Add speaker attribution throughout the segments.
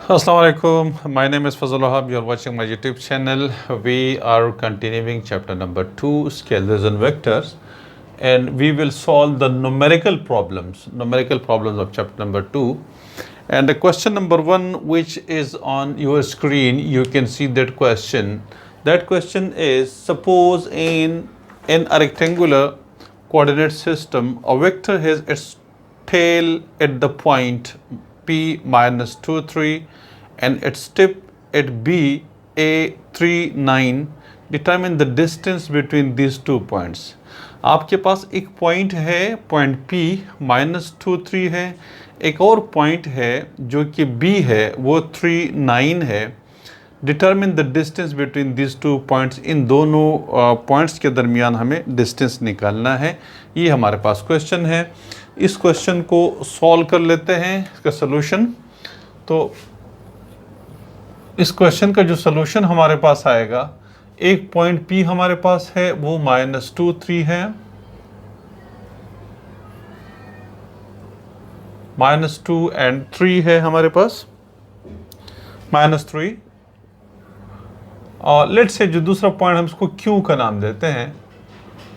Speaker 1: Assalamualaikum. My name is Fazal Wahab. You are watching my YouTube channel. We are continuing chapter number 2, scalars and vectors, and we will solve the numerical problems of chapter number 2. And the question number 1, which is on your screen, you can see that question. That question is: suppose in a rectangular coordinate system, a vector has its tail at the point P minus 2, 3 and its tip at B, A, 3, 9. Determine the distance between these two points. आपके पास एक point है, point P -2, 3 है, एक और point है जो कि B है, वो 3, 9 है. Determine the distance between this two points. इन दोनों पॉइंट्स के दरमियान हमें डिस्टेंस निकालना है. ये हमारे पास क्वेश्चन है. इस क्वेश्चन को सॉल्व कर लेते हैं, इसका सलूशन. तो इस क्वेश्चन का जो सलूशन हमारे पास आएगा, एक पॉइंट P हमारे पास है, वो -2, 3 है, -2 and 3 है हमारे पास, -3. और लेट्स से जो दूसरा पॉइंट हम इसको Q का नाम देते हैं,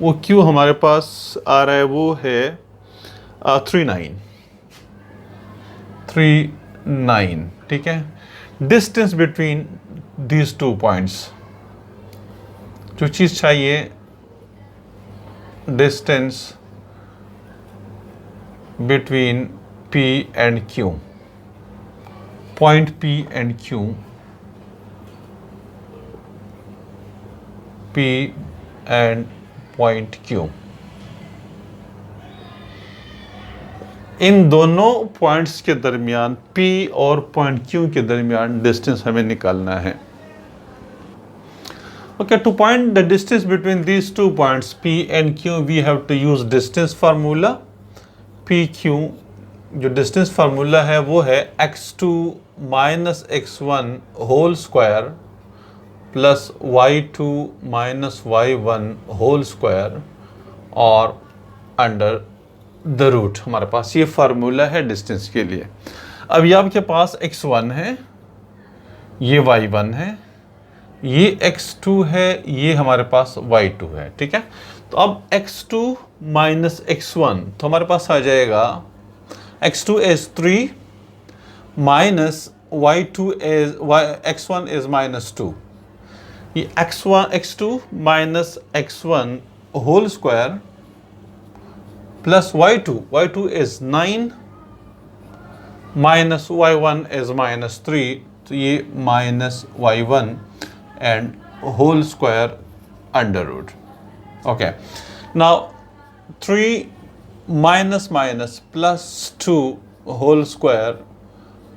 Speaker 1: वो Q हमारे पास आ रहा है, वो है 3, 9. ठीक है. Distance between these two points, जो चीज़ चाहिए, distance between P and Q, point P and Q, P and point Q. इन दोनों पॉइंट्स के दरमियान, P और पॉइंट Q के दरमियान डिस्टेंस हमें निकालना है. Okay, to find the distance between these two points P and Q, we have to use distance formula. PQ, जो distance formula है वो है x2 minus x1 whole square plus y2 minus y1 whole square और under the root. हमारे पास ये formula है distance के लिए. अब ये आपके पास x1 है, ये y1 है, ये x2 है, ये हमारे पास y2 है. ठीक है. तो अब x2 माइनस x1, तो हमारे पास आ जाएगा x2 is 3 minus y2 is x1 is -2. ये x2 minus x1 whole square plus y2 is 9 minus y1 is -3, तो ये minus y1 and whole square under root. Okay, now 3 minus plus 2 whole square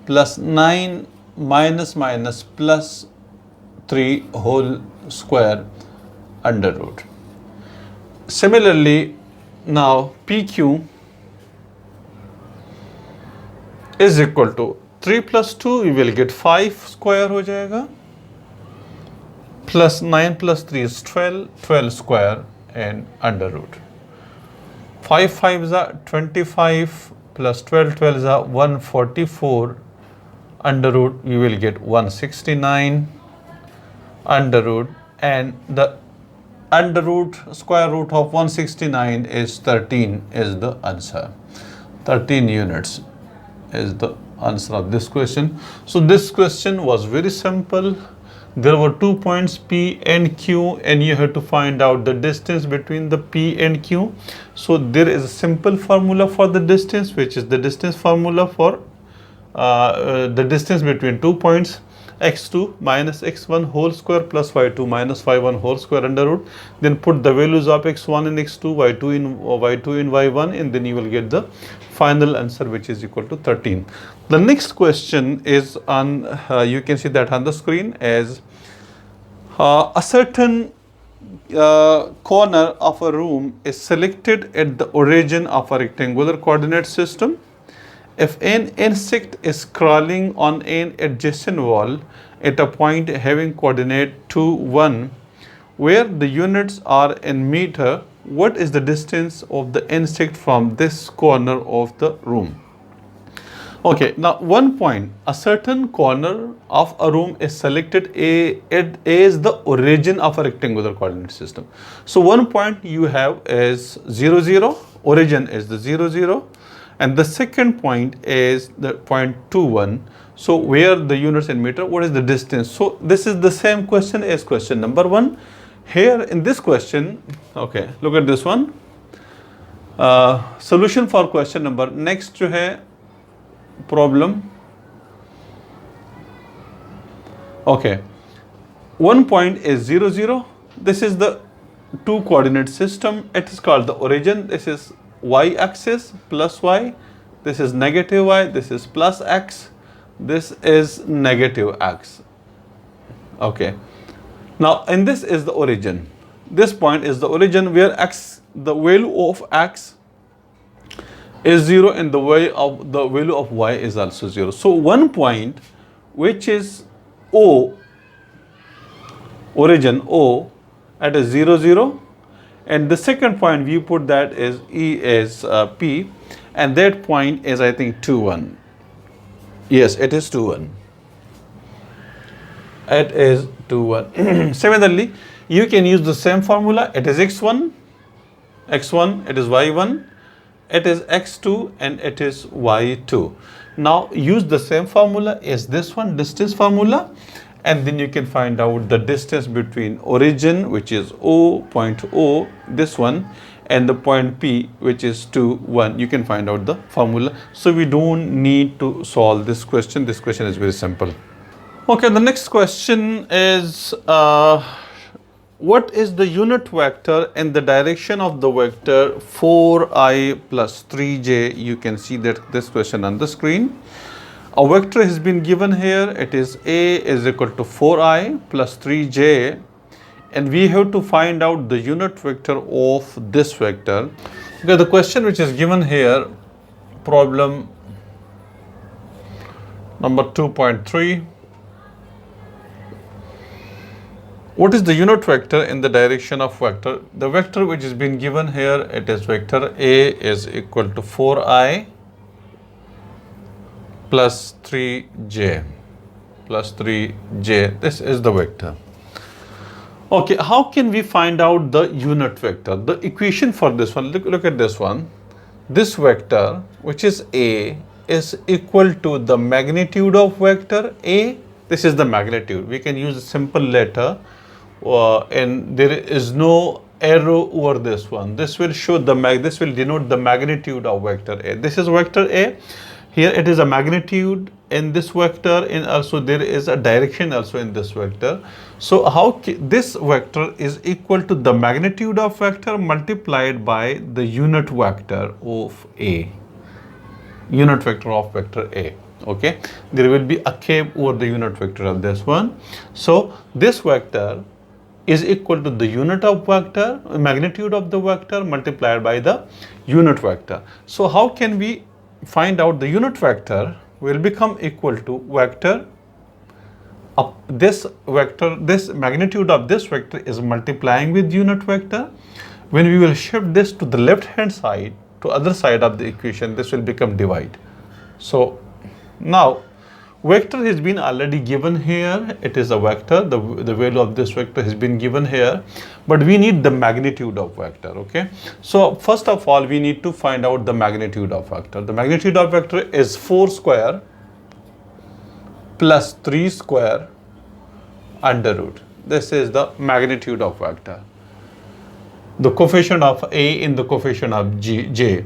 Speaker 1: plus 9 minus plus 3 whole square under root. Similarly, now PQ is equal to 3 plus 2, we will get 5 square हो जाएगा, plus 9 plus 3 is 12 square and under root. 5 5s are 25 plus 12 is 144 under root, you will get 169 under root, and the under root, square root of 169 is 13 is the answer. 13 units is the answer of this question. So this question was very simple. There were 2 points P and Q, and you have to find out the distance between the P and Q. So there is a simple formula for the distance, which is the distance formula for the distance between 2 points: x2 minus x1 whole square plus y2 minus y1 whole square under root. Then put the values of x1 and x2, y2 in y1, and then you will get the final answer, which is equal to 13. The next question is on, you can see that on the screen, as a certain corner of a room is selected at the origin of a rectangular coordinate system. If an insect is crawling on an adjacent wall at a point having coordinate 2, 1, where the units are in meter, what is the distance of the insect from this corner of the room? Okay, now one point, a certain corner of a room is selected it is the origin of a rectangular coordinate system. So one point you have is 0, 0, origin is the 0, 0, and the second point is the point 2, 1. So where the units in meter, what is the distance? So this is the same question as question number 1. Here in this question, okay, look at this one. Solution for question number next जो है problem. Okay, one point is 0, 0. This is the two coordinate system. It is called the origin. This is y axis plus y. This is negative y. This is plus x. This is negative x. Okay. Now, and this is the origin. This point is the origin where x, the value of x is 0 and the value of y is also 0. So one point which is O, origin O at a 0, 0, and the second point we put that is E is P, and that point is I think 2, 1. Yes, it is 2, 1. It is 2, 1. Similarly, you can use the same formula. It is x1, it is y1, it is x2, and it is y2. Now use the same formula as this one, distance formula, and then you can find out the distance between origin, which is O, point O, this one, and the point P, which is 2, 1. You can find out the formula. So we don't need to solve this question. This question is very simple. Okay, the next question is what is the unit vector in the direction of the vector 4i plus 3j? You can see that this question on the screen. A vector has been given here. It is a is equal to 4i plus 3j, and we have to find out the unit vector of this vector. Okay, the question which is given here, problem number 2.3. What is the unit vector in the direction of vector? The vector which is being given here, it is vector A is equal to 4i plus 3j plus 3j. This is the vector. Okay, how can we find out the unit vector? The equation for this one, look at this one. This vector, which is A, is equal to the magnitude of vector A. This is the magnitude. We can use a simple letter. And there is no arrow over this one. This will show this will denote the magnitude of vector A. This is vector A. Here it is a magnitude in this vector, and also there is a direction also in this vector. So how this vector is equal to the magnitude of vector multiplied by the unit vector of A. Unit vector of vector A. Okay, there will be a cap over the unit vector of this one. So this vector is equal to the unit of vector, magnitude of the vector multiplied by the unit vector. So how can we find out the unit vector? Will become equal to vector of this vector, this magnitude of this vector is multiplying with unit vector. When we will shift this to the left hand side, to other side of the equation, this will become divide. So now vector has been already given here. It is a vector. The value of this vector has been given here, but we need the magnitude of vector. Okay, so first of all we need to find out the magnitude of vector. The magnitude of vector is 4 square plus 3 square under root. This is the magnitude of vector. The coefficient of A in the coefficient of J.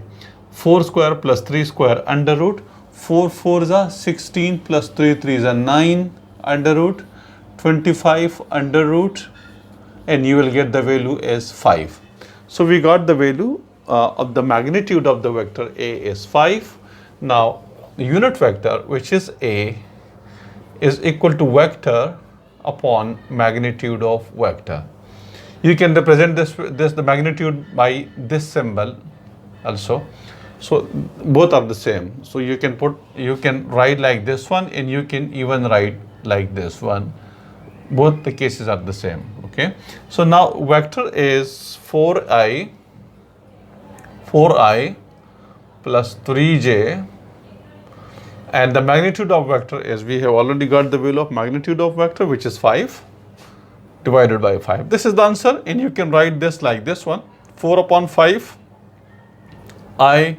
Speaker 1: 4 square plus 3 square under root. 4 4s are 16 plus 3 3s are 9 under root, 25 under root, and you will get the value as 5. So we got the value of the magnitude of the vector A is 5. Now the unit vector, which is A, is equal to vector upon magnitude of vector. You can represent the magnitude by this symbol also. So both are the same. So you can write like this one, and you can even write like this one. Both the cases are the same. Okay. So now vector is 4i plus 3j, And the magnitude of vector is, we have already got the value of magnitude of vector, which is 5 divided by 5. This is the answer, and you can write this like this one: 4 upon 5 I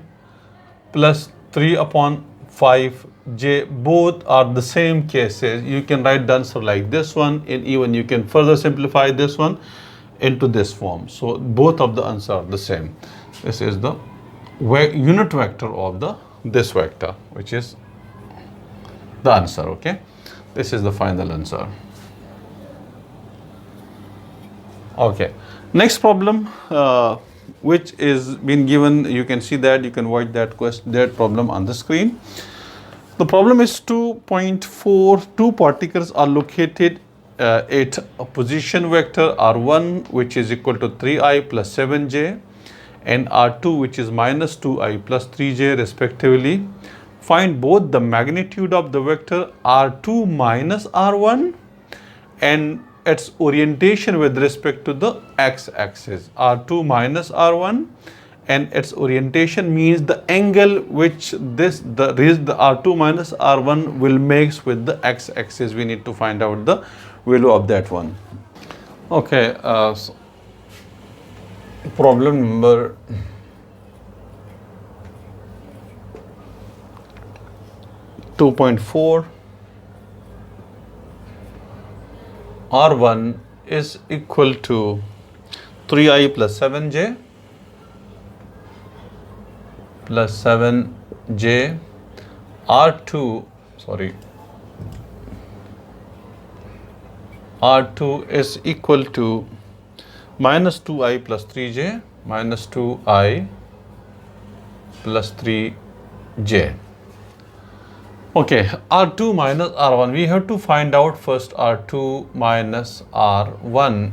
Speaker 1: plus 3 upon 5 j. Both are the same cases. You can write the answer like this one, and even you can further simplify this one into this form. So both of the answers are the same. This is the unit vector of this vector, which is the answer. Okay, this is the final answer. Okay, next problem, which is been given. You can see that, you can watch that problem on the screen. The problem is 2.4. Two particles are located at a position vector r1, which is equal to 3i plus 7j, and r2, which is minus 2i plus 3j respectively. Find both the magnitude of the vector r2 minus r1 and its orientation with respect to the x-axis. r2 minus r1 and its orientation means the angle which the r2 minus r1 will make with the x-axis. We need to find out the value of that one. Okay, so problem number 2.4. R1 is equal to 3i plus 7j plus 7j. R2 is equal to minus 2i plus 3j, minus 2i plus 3j. Okay, R2 minus R1. We have to find out first R2 minus R1.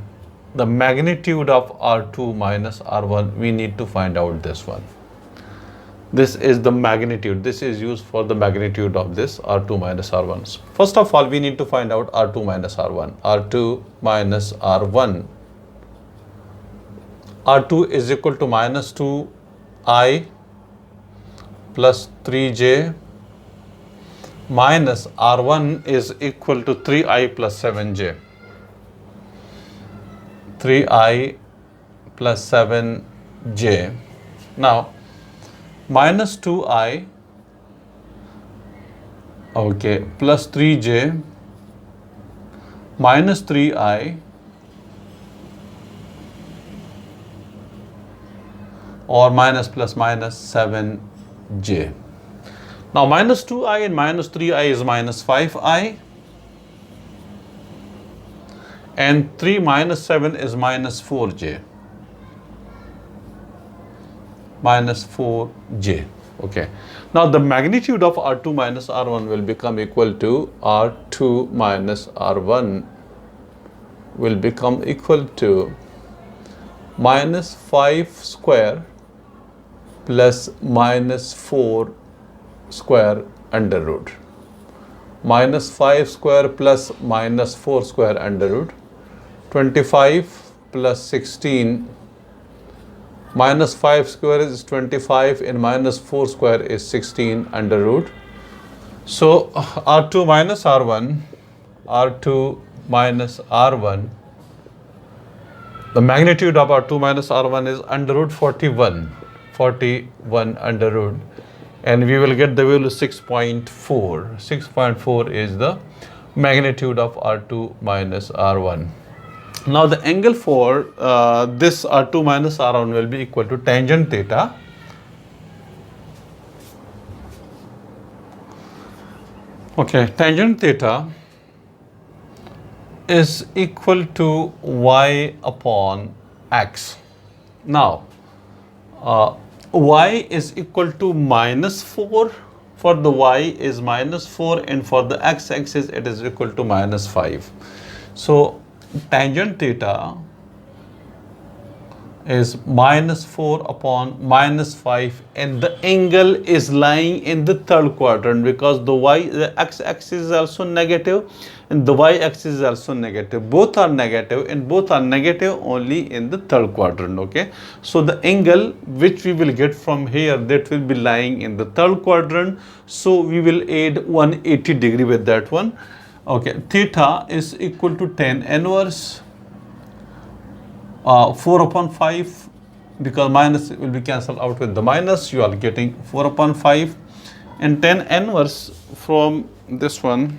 Speaker 1: The magnitude of R2 minus R1, we need to find out this one. This is the magnitude. This is used for the magnitude of this R2 minus R1. First of all, we need to find out R2 minus R1. R2 minus R1. R2 is equal to minus 2i plus 3j minus R1 is equal to 3i plus 7j. 3i plus 7j. Now, minus 2i, okay, plus 3j minus 3i or minus plus minus 7j. Now, minus 2i and minus 3i is minus 5i, and 3 minus 7 is minus 4j. Minus 4j. Okay. Now, the magnitude of R2 minus R1 will become equal to R2 minus R1 will become equal to minus 5 square plus minus 4 square under root. Minus 5 square plus minus 4 square under root. 25 plus 16. Minus 5 square is 25 and minus 4 square is 16 under root. So R2 minus R1, R2 minus R1, the magnitude of R2 minus R1 is under root 41, 41 under root, and we will get the value 6.4. 6.4 is the magnitude of R2 minus R1. Now, the angle for this R2 minus R1 will be equal to tangent theta Okay, tangent theta is equal to y upon x. Now, y is equal to minus 4 for the y is minus 4 and for the x-axis it is equal to minus 5. So, tangent theta is minus 4 upon minus 5, and the angle is lying in the third quadrant because the x-axis is also negative and the y-axis is also negative. Both are negative, and both are negative only in the third quadrant. Okay, so the angle which we will get from here, that will be lying in the third quadrant, so we will add 180 degree with that one. Okay, theta is equal to tan inverse 4 upon 5, because minus will be cancelled out with the minus, you are getting 4 upon 5, and tan inverse from this one,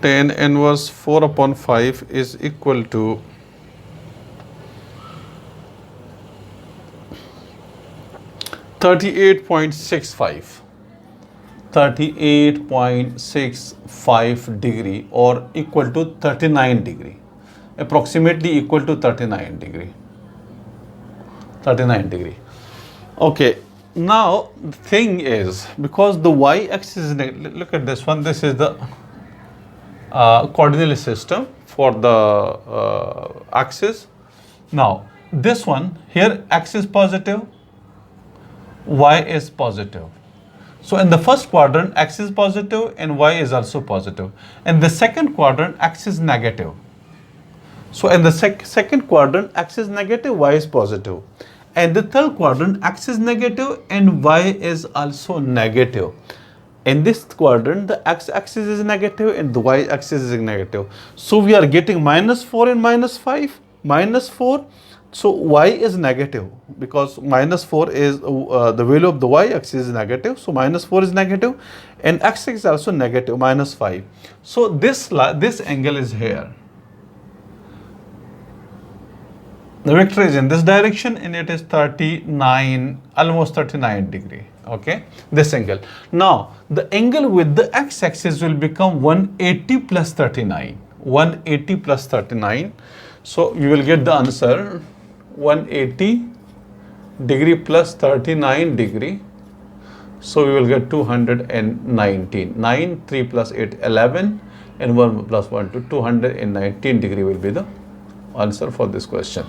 Speaker 1: tan inverse 4 upon 5 is equal to 38.65 38.65 degree, or equal to 39 degree, approximately equal to 39 degree. Okay, now the thing is, because the y-axis is look at this one, this is the coordinate system for the axis. Now this one here, x is positive, y is positive. So in the first quadrant, x is positive and y is also positive. In the second quadrant, x is negative. So in the second quadrant, x is negative, y is positive. And the third quadrant, x is negative and y is also negative. In this quadrant, the x-axis is negative and the y-axis is negative. So we are getting minus 4 and minus 5, minus 4. So y is negative because minus 4 is the value of the y-axis is negative. So minus 4 is negative and x-axis is also negative, minus 5. So this angle is here. The vector is in this direction and it is 39, almost 39 degree. Okay, this angle. Now the angle with the x-axis will become 180 plus 39. 180 plus 39. So we will get the answer 180 degree plus 39 degree. So we will get 219. 9, 3 plus 8, 11, and 1 plus 1 to 219 degree will be the answer for this question.